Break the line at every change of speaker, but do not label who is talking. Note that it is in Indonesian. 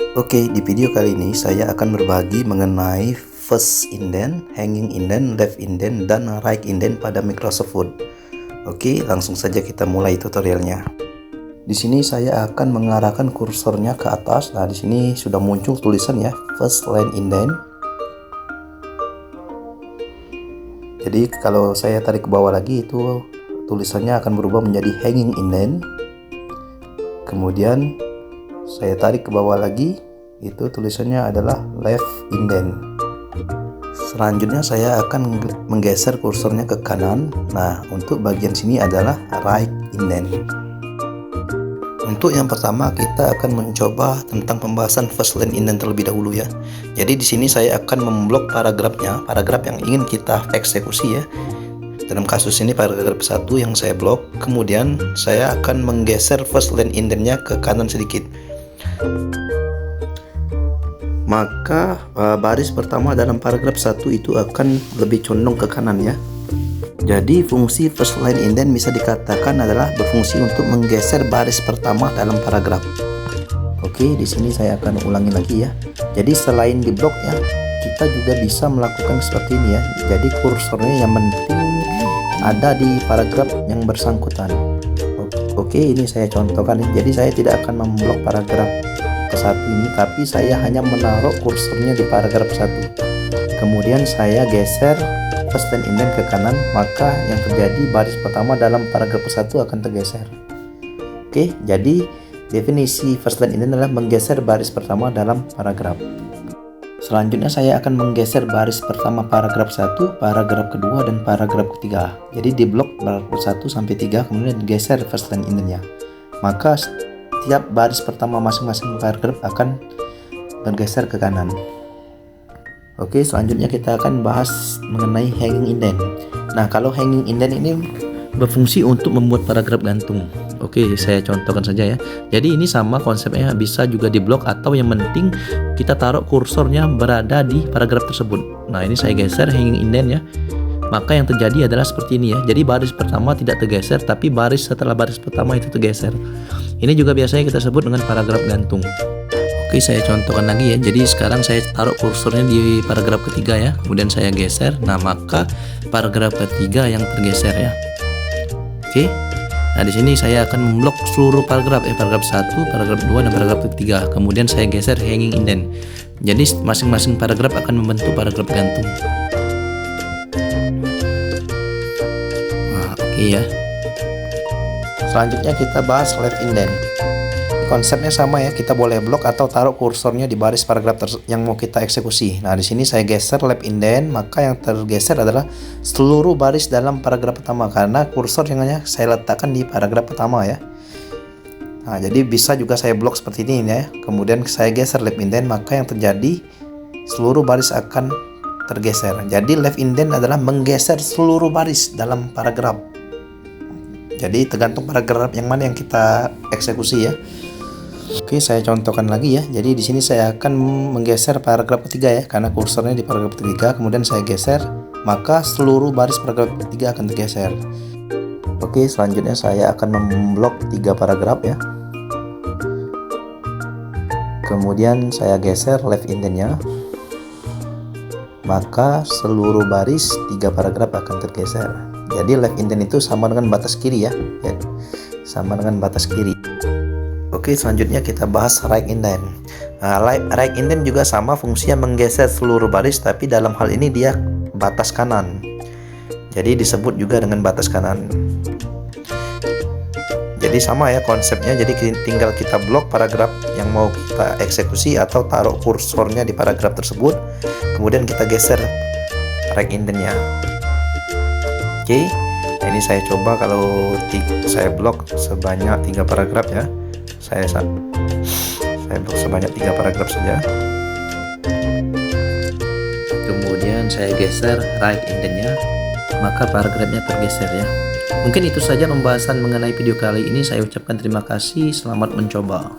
Oke, di video kali ini saya akan berbagi mengenai first indent, hanging indent, left indent, dan right indent pada Microsoft Word. Oke, langsung saja kita mulai tutorialnya. Di sini saya akan mengarahkan kursornya ke atas. Nah, di sini sudah muncul tulisan ya, first line indent. Jadi kalau saya tarik ke bawah lagi itu tulisannya akan berubah menjadi hanging indent. Kemudian saya tarik ke bawah lagi, itu tulisannya adalah left indent. Selanjutnya saya akan menggeser kursornya ke kanan. Nah, untuk bagian sini adalah right indent. Untuk yang pertama kita akan mencoba tentang pembahasan first line indent terlebih dahulu ya. Jadi di sini saya akan memblok paragrafnya, paragraf yang ingin kita eksekusi ya. Dalam kasus ini paragraf 1 yang saya blok. Kemudian saya akan menggeser first line indentnya ke kanan sedikit. Maka baris pertama dalam paragraf 1 itu akan lebih condong ke kanan ya. Jadi fungsi first line indent bisa dikatakan adalah berfungsi untuk menggeser baris pertama dalam paragraf. Oke, di sini saya akan ulangi lagi ya. Jadi selain di blok ya, kita juga bisa melakukan seperti ini ya. Jadi kursornya yang penting ada di paragraf yang bersangkutan. Oke, ini saya contohkan ya. Jadi saya tidak akan memblok paragraf ke-1 ini, tapi saya hanya menaruh kursornya di paragraf 1. Kemudian saya geser first line indent ke kanan, maka yang terjadi baris pertama dalam paragraf 1 akan tergeser. Oke, jadi definisi first line indent adalah menggeser baris pertama dalam paragraf. Selanjutnya saya akan menggeser baris pertama paragraf 1, paragraf kedua, dan paragraf ketiga. Jadi di blok paragraf 1 sampai 3, kemudian digeser first line indentnya. Maka setiap baris pertama masing-masing paragraf akan bergeser ke kanan. Oke, selanjutnya kita akan bahas mengenai hanging indent. Nah, kalau hanging indent ini berfungsi untuk membuat paragraf gantung. Oke, saya contohkan saja ya. Jadi ini sama konsepnya, bisa juga di blok atau yang penting kita taruh kursornya berada di paragraf tersebut. Nah, ini saya geser hanging indent ya. Maka yang terjadi adalah seperti ini ya. Jadi baris pertama tidak tergeser, tapi baris setelah baris pertama itu tergeser. Ini juga biasanya kita sebut dengan paragraf gantung. Oke, saya contohkan lagi ya. Jadi sekarang saya taruh kursornya di paragraf ketiga ya. Kemudian saya geser. Nah, maka paragraf ketiga yang tergeser ya. Oke. Nah, di sini saya akan memblok seluruh paragraf paragraf 1, paragraf 2, dan paragraf ketiga. Kemudian saya geser hanging indent. Jadi masing-masing paragraf akan membentuk paragraf gantung. Nah, oke ya. Selanjutnya kita bahas left indent. Konsepnya sama ya, kita boleh blok atau taruh kursornya di baris paragraf yang mau kita eksekusi. Nah, di sini saya geser left indent, maka yang tergeser adalah seluruh baris dalam paragraf pertama karena kursor yang saya letakkan di paragraf pertama ya. Nah, jadi bisa juga saya blok seperti ini ya. Kemudian saya geser left indent, maka yang terjadi seluruh baris akan tergeser. Jadi left indent adalah menggeser seluruh baris dalam paragraf. Jadi tergantung paragraf yang mana yang kita eksekusi ya. Oke, saya contohkan lagi ya. Jadi di sini saya akan menggeser paragraf ketiga ya, karena kursornya di paragraf ketiga. Kemudian saya geser, maka seluruh baris paragraf ketiga akan tergeser. Oke, selanjutnya saya akan memblok 3 paragraf ya. Kemudian saya geser left indentnya, maka seluruh baris 3 paragraf akan tergeser. Jadi left indent itu sama dengan batas kiri ya. Sama dengan batas kiri. Oke, selanjutnya kita bahas right indent. Nah, right indent juga sama fungsinya menggeser seluruh baris, tapi dalam hal ini dia batas kanan. Jadi disebut juga dengan batas kanan. Jadi sama ya konsepnya. Jadi tinggal kita blok paragraf yang mau kita eksekusi atau taruh kursornya di paragraf tersebut. Kemudian kita geser right indentnya. Oke, nah ini saya coba kalau saya blok sebanyak 3 paragraf ya. Saya blok sebanyak 3 paragraf saja. Kemudian saya geser right indentnya, maka paragrafnya tergeser ya. Mungkin itu saja pembahasan mengenai video kali ini. Saya ucapkan terima kasih, selamat mencoba.